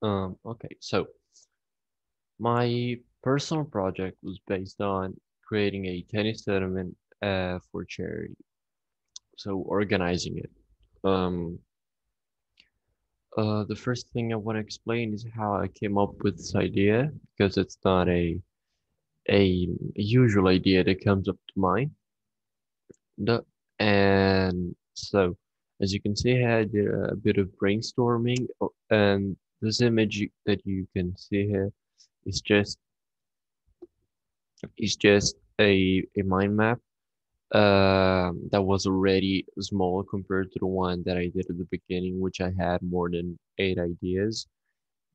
Okay, so my personal project was based on creating a tennis tournament for charity. So organizing it. Um, the first thing I want to explain is how I came up with this idea because it's not a usual idea that comes up to mind. The, and so, as you can see, I did a bit of brainstorming, and this image that you can see here is just a mind map that was already small compared to the one that I did at the beginning, which I had more than 8 ideas.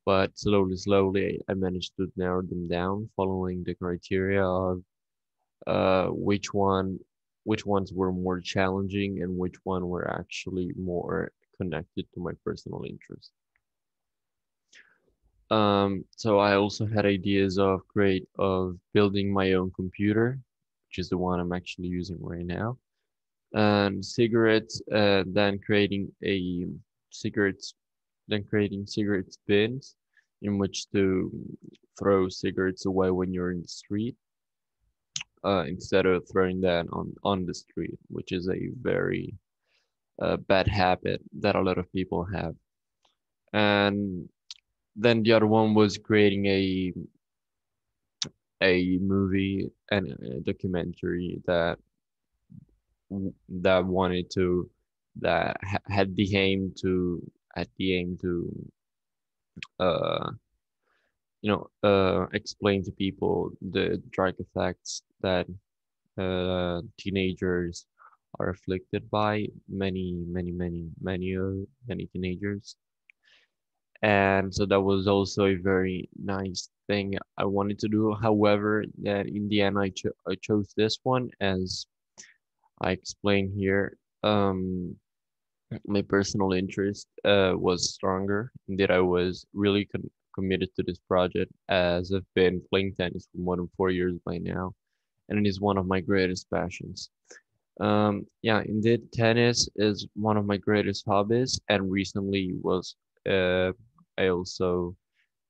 But slowly, I managed to narrow them down, following the criteria of which ones were more challenging and which one were actually more connected to my personal interest. So I also had ideas of building my own computer, which is the one I'm actually using right now, and cigarettes, cigarettes, then creating cigarettes bins in which to throw cigarettes away when you're in the street, instead of throwing that on the street, which is a very bad habit that a lot of people have. And then the other one was creating a movie and a documentary that wanted to that had the aim to uh explain to people the drug effects that teenagers are afflicted by, many teenagers. And so that was also a very nice thing I wanted to do. However, that in the end I chose this one, as I explained here. My personal interest was stronger, and that I was really committed to this project, as I've been playing tennis for more than 4 years by now, and it is one of my greatest passions. Yeah, indeed, tennis is one of my greatest hobbies, and recently was uh, I also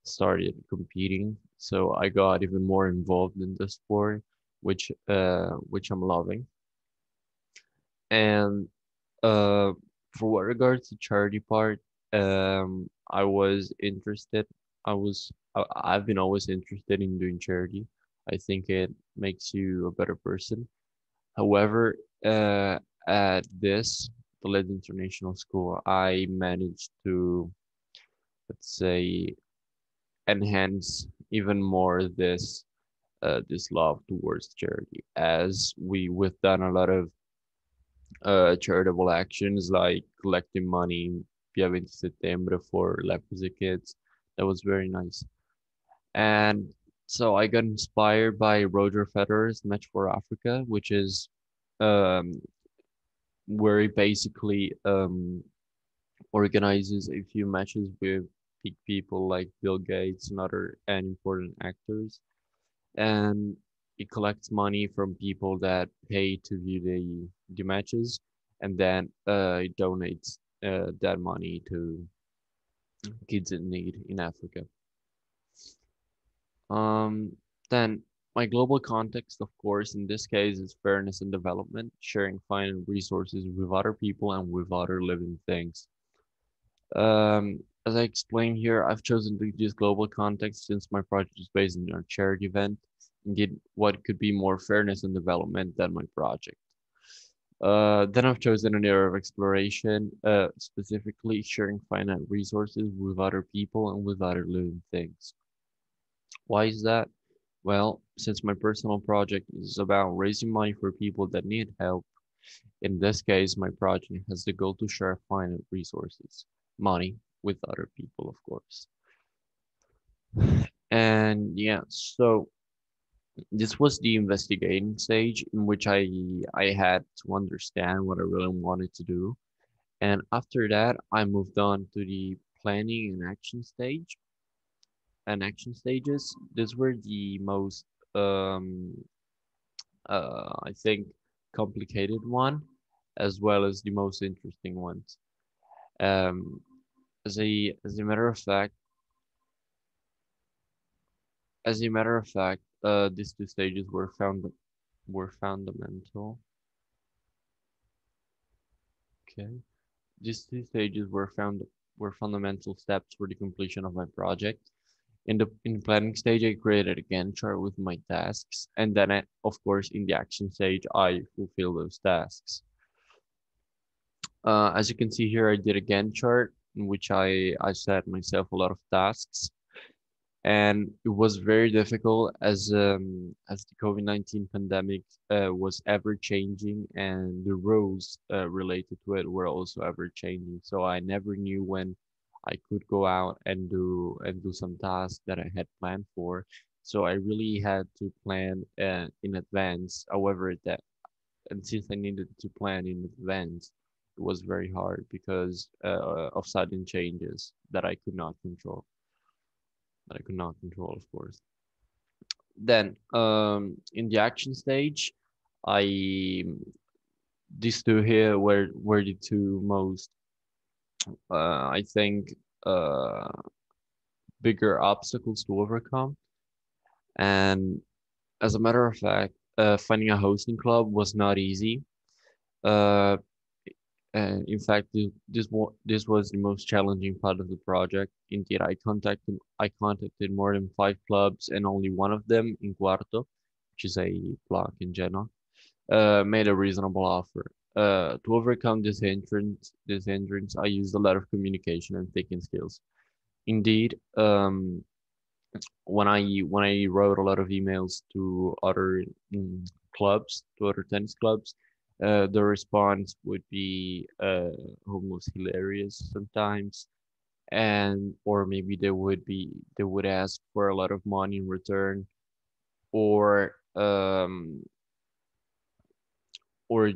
started competing, so I got even more involved in the sport, which I'm loving. And uh, for what regards to charity part, I was interested. I've been always interested in doing charity. I think it makes you a better person. However, at the Lead International School, I managed to, let's say, enhance even more this love towards charity, as we've done a lot of charitable actions like collecting money via 20 September for leprosy kids. That was very nice. And so I got inspired by Roger Federer's Match for Africa, which is um, where he basically organizes a few matches with big people like Bill Gates and other and important actors, and it collects money from people that pay to view the matches, and then it donates that money to kids in need in Africa. Um, then my global context, of course, in this case, is fairness and development, sharing finite resources with other people and with other living things. As I explained here, I've chosen to use global context since my project is based on a charity event. Indeed, what could be more fairness and development than my project? Then I've chosen an area of exploration, specifically sharing finite resources with other people and with other living things. Why is that? Well, since my personal project is about raising money for people that need help, in this case, my project has the goal to share finite resources, money, with other people, of course. And yeah, so this was the investigating stage in which I had to understand what I really wanted to do. And after that, I moved on to the planning and action stage and action stages. These were the most um I think complicated one, as well as the most interesting ones. Um as a matter of fact, As a matter of fact, these two stages were fundamental. Okay, these two stages were fundamental steps for the completion of my project. In the planning stage, I created a Gantt chart with my tasks, and then, of course, in the action stage, I fulfill those tasks. As you can see here, I did a Gantt chart in which I set myself a lot of tasks, and it was very difficult as the COVID-19 pandemic was ever changing, and the rules related to it were also ever changing. So I never knew when I could go out and do some tasks that I had planned for. So I really had to plan in advance. However, that and since I needed to plan in advance, it was very hard because of sudden changes that I could not control. That I could not control, of course. Then, in the action stage, I these two here were the two most, I think, uh, bigger obstacles to overcome. And as a matter of fact, finding a hosting club was not easy. Uh, and in fact, this was the most challenging part of the project. Indeed, I contacted more than 5 clubs, and only one of them in Quarto, which is a block in Genoa, made a reasonable offer. To overcome this hindrance, I used a lot of communication and thinking skills. Indeed, when I wrote a lot of emails to other clubs, to other tennis clubs, the response would be almost hilarious sometimes, and or maybe they would ask for a lot of money in return, or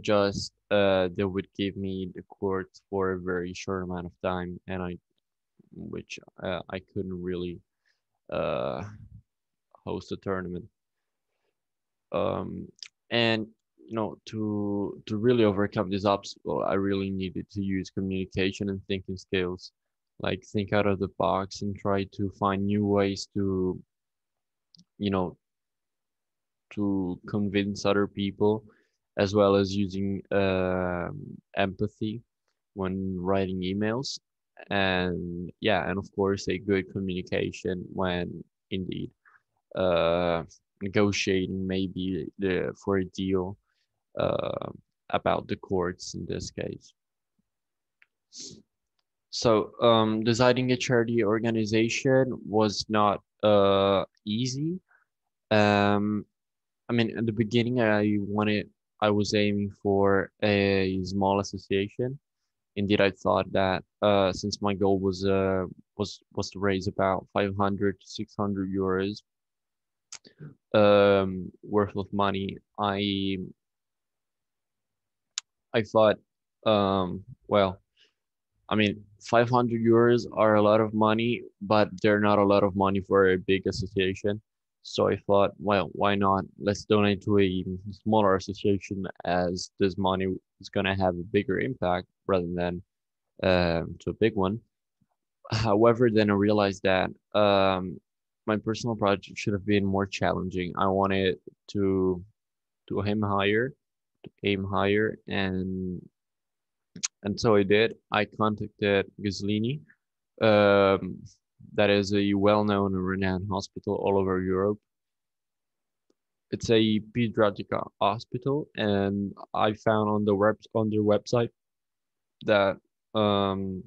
just they would give me the court for a very short amount of time, and which I couldn't really uh, host a tournament. Um, and to really overcome this obstacle, I really needed to use communication and thinking skills, like think out of the box and try to find new ways you know, to convince other people, as well as using empathy when writing emails, and yeah, and of course a good communication when indeed uh, negotiating maybe for a deal uh, about the courts in this case. So designing a charity organization was not easy. Um, I mean, at the beginning, I was aiming for a small association. Indeed, I thought that since my goal was to raise about 500 to 600 euros worth of money, I thought, well, I mean, 500 euros are a lot of money, but they're not a lot of money for a big association. So I thought, well, why not? Let's donate to a smaller association, as this money is going to have a bigger impact rather than to a big one. However, then I realized that my personal project should have been more challenging. I wanted to aim higher, and so I did. I contacted Gaslini, um, that is a well-known and renowned hospital all over Europe. It's a pediatric hospital, and I found on their website that um,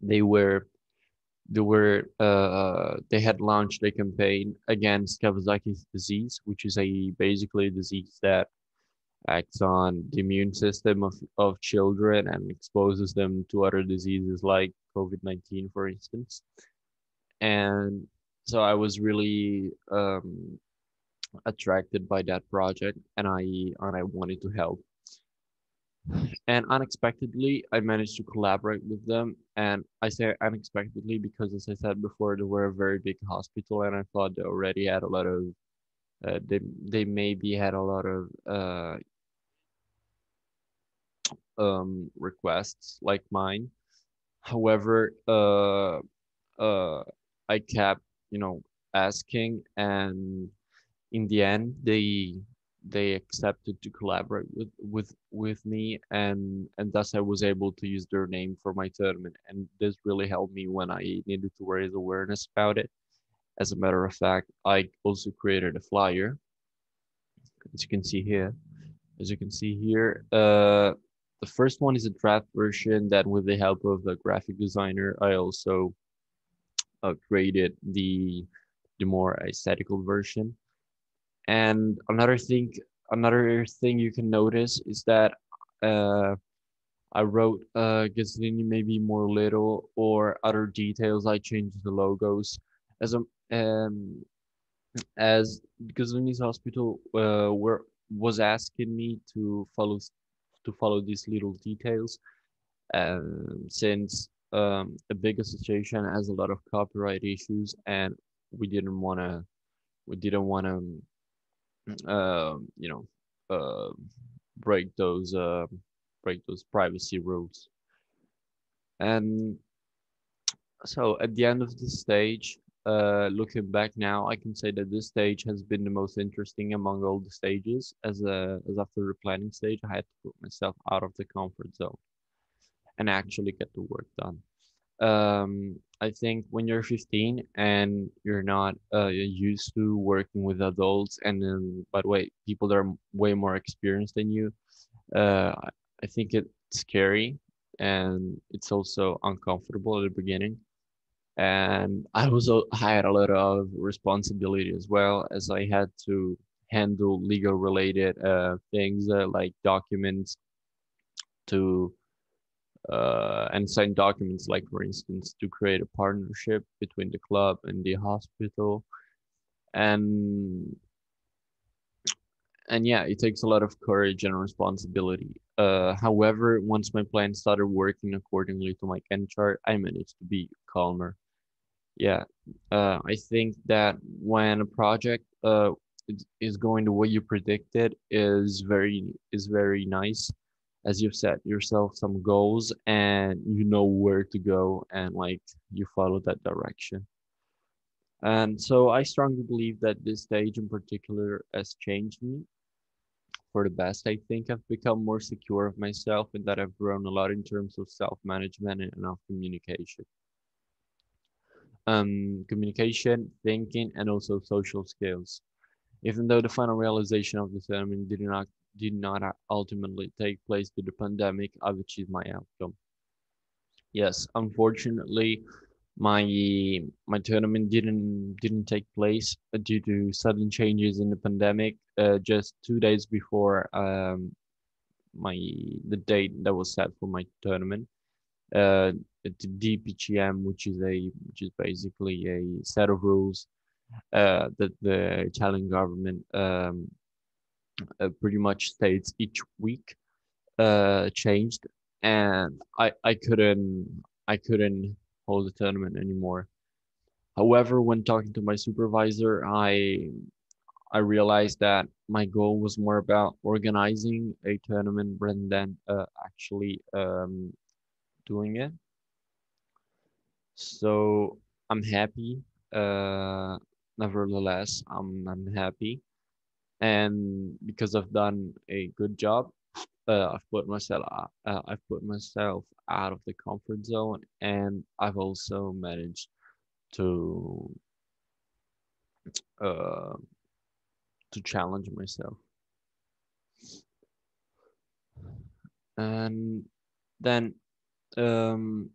they were they had launched a campaign against Kawasaki's disease, which is a basically a disease that acts on the immune system of children and exposes them to other diseases like COVID-19, for instance. And so I was really attracted by that project, and I wanted to help. And unexpectedly, I managed to collaborate with them. And I say unexpectedly because, as I said before, they were a very big hospital, and I thought they already had a lot of they maybe had a lot of requests like mine. However, uh, I kept, you know, asking, and in the end, they accepted to collaborate with me, and thus I was able to use their name for my tournament, and this really helped me when I needed to raise awareness about it. As a matter of fact, I also created a flyer, as you can see here. As you can see here, the first one is a draft version that, with the help of a graphic designer, I also created the more aesthetical version. And another thing you can notice is that uh, I wrote Gazzini maybe more little, or other details. I changed the logos as a um, as Gazzini's hospital were was asking me to follow these little details, since a big association has a lot of copyright issues, and we didn't want to we didn't want to you know, uh, break those privacy rules. And so at the end of the stage, looking back now, I can say that this stage has been the most interesting among all the stages. As after the planning stage, I had to put myself out of the comfort zone and actually get the work done. I think when you're 15 and you're not used to working with adults, and then, by the way, people that are way more experienced than you, uh, I I think it's scary, and it's also uncomfortable at the beginning. And I had a lot of responsibility as well, as I had to handle legal related things, like documents to and sign documents, like, for instance, to create a partnership between the club and the hospital. And yeah, it takes a lot of courage and responsibility. However, once my plan started working accordingly to my Gantt chart, I managed to be calmer. Yeah, I think that when a project is going the way you predicted, is very nice, as you've set yourself some goals and you know where to go, and like you follow that direction. And so I strongly believe that this stage in particular has changed me for the best. I think I've become more secure of myself, and that I've grown a lot in terms of self-management and of communication. Communication, thinking, and also social skills. Even though the final realization of the ceremony did not ultimately take place due to the pandemic, I've achieved my outcome. Yes, unfortunately, my my tournament didn't take place due to sudden changes in the pandemic. Just 2 days before my the date that was set for my tournament, uh, the DPGM, which is basically a set of rules that the Italian government pretty much states each week, changed, and I couldn't hold the tournament anymore. However, when talking to my supervisor, I realized that my goal was more about organizing a tournament rather than actually doing it. So I'm happy. Uh, Nevertheless, I'm happy, and because I've done a good job, I've put myself out of the comfort zone, and I've also managed to uh, challenge myself. And then, um,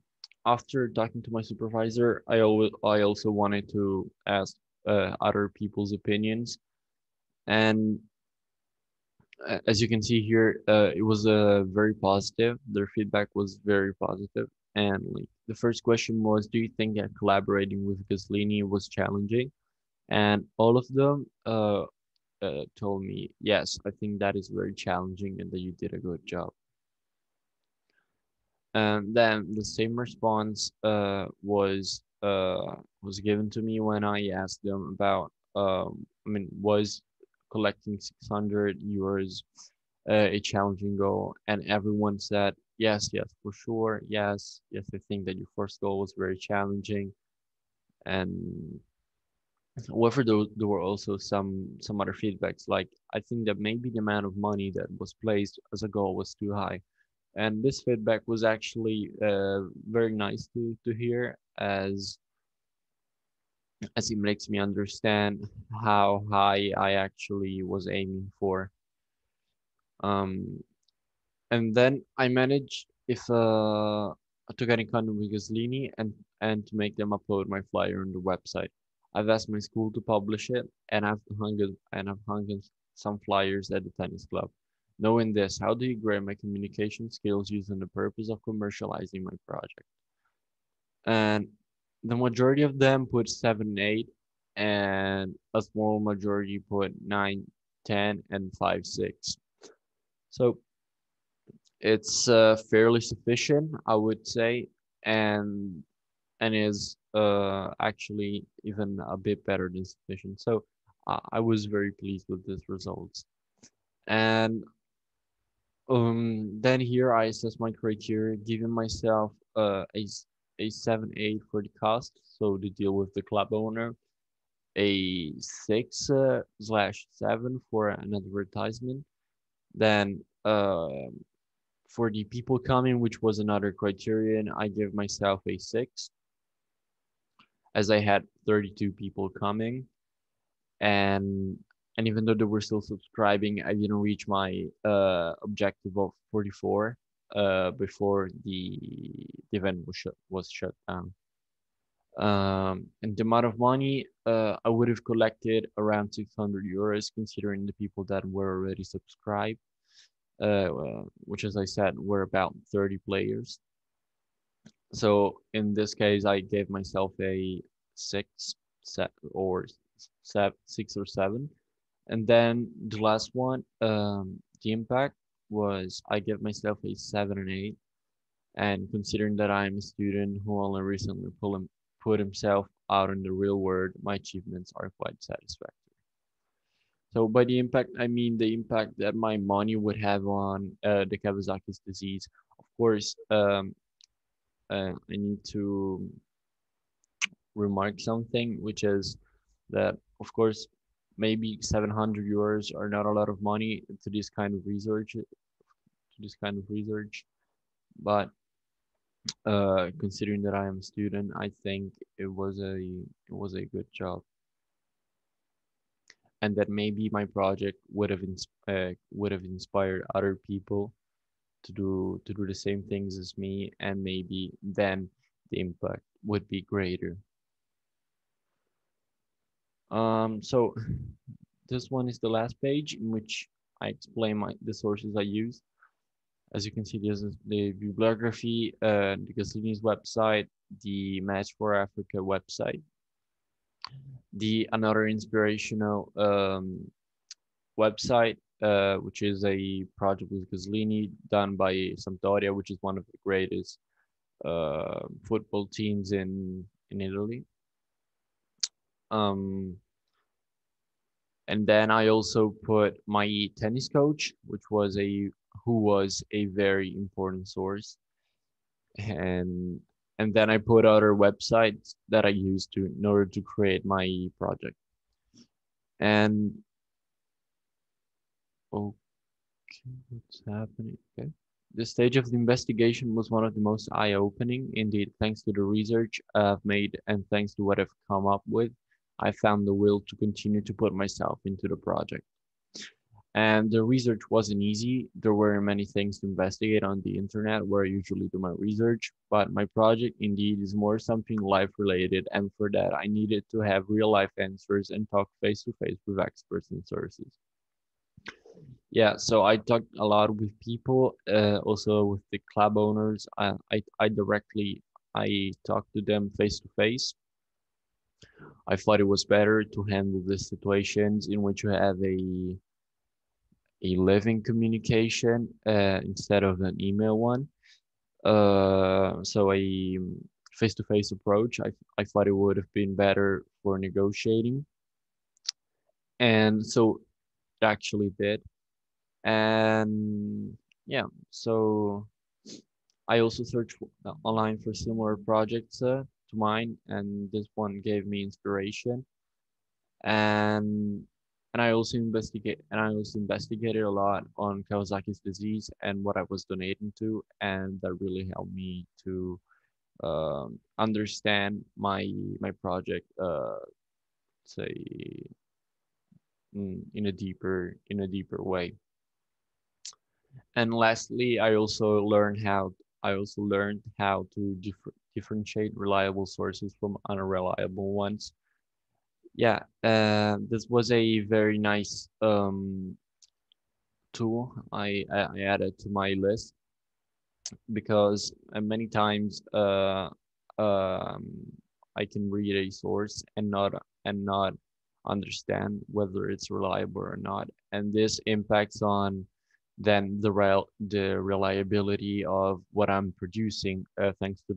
after talking to my supervisor, I also wanted to ask other people's opinions, and as you can see here, it was very positive. Their feedback was very positive. And like, the first question was, do you think that collaborating with Gaslini was challenging? And all of them told me, yes, I think that is very challenging and that you did a good job. And then the same response was given to me when I asked them about, was collecting 600 euros a challenging goal, and everyone said yes, yes, for sure, yes, yes. I think that your first goal was very challenging, and However, there were also some other feedbacks. Like I think that maybe the amount of money that was placed as a goal was too high, and this feedback was actually very nice to hear, as it makes me understand how high I actually was aiming for. Um, and then I managed if to get in contact with Gaslini and to make them upload my flyer on the website. I've asked my school to publish it, and I've hung some flyers at the tennis club. Knowing this, how do you grade my communication skills using the purpose of commercializing my project? And the majority of them put 7, 8, and a small majority put 9, 10, and 5, 6. So it's fairly sufficient, I would say, and is actually even a bit better than sufficient. So I was very pleased with these results. And then here I assess my criteria, giving myself a 7, 8 for the cost, so to deal with the club owner, a 6 slash 7 for an advertisement. Then for the people coming, which was another criterion, I give myself a 6, as I had 32 people coming, and even though they were still subscribing, I didn't reach my objective of 44 before the event was shut down. And the amount of money I would have collected around 600 euros, considering the people that were already subscribed, which, as I said, were about 30 players. So in this case, I gave myself a six, or 6 or 7, and then the last one, the impact was I gave myself a 7 and 8, and considering that I'm a student who only recently put himself out in the real world, my achievements are quite satisfactory. So by the impact, I mean the impact that my money would have on the Kawasaki's disease. Of course, I need to remark something, which is that, of course, maybe 700 euros are not a lot of money to this kind of research, but considering that I am a student, I think it was a good job, and that maybe my project would have inspired other people to do the same things as me, and maybe then the impact would be greater. So this one is the last page in which I explain the sources I use. As you can see, this is the bibliography, the Gaslini's website, the Match for Africa website, the another inspirational website, which is a project with Gaslini done by Sampdoria, which is one of the greatest football teams in Italy. And then I also put my tennis coach, who was a very important source, and then I put other websites that I used in order to create my project. And okay, what's happening? Okay. The stage of the investigation was one of the most eye-opening. Indeed, thanks to the research I've made and thanks to what I've come up with, I found the will to continue to put myself into the project. And the research wasn't easy. There were many things to investigate on the internet where I usually do my research, but my project indeed is more something life related, and for that I needed to have real life answers and talk face to face with experts and sources. Yeah, so I talked a lot with people, also with the club owners. I talked to them face to face. I thought it was better to handle the situations in which you have a living communication instead of an email one. So a face-to-face approach, I thought it would have been better for negotiating, and so it actually did. And yeah, so I also searched online for similar projects to mine, and this one gave me inspiration. and I also investigated a lot on Kawasaki's disease and what I was donating to, and that really helped me to understand my project, say, in a deeper way. And lastly, I also learned how to differentiate reliable sources from unreliable ones. Yeah, this was a very nice tool I added to my list because many times um, I can read a source and not understand whether it's reliable or not, and this impacts on then the reliability of what I'm producing, thanks to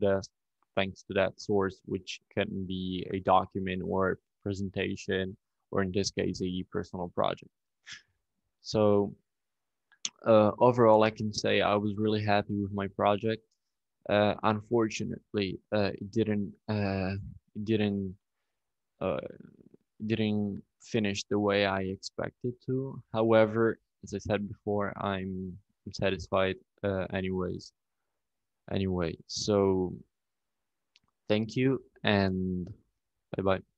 that source, which can be a document or presentation, or in this case a personal project. So overall, I can say I was really happy with my project. Unfortunately, it uh, didn't finish the way I expected to. However, as I said before, I'm satisfied anyways. Anyway, so thank you and bye bye.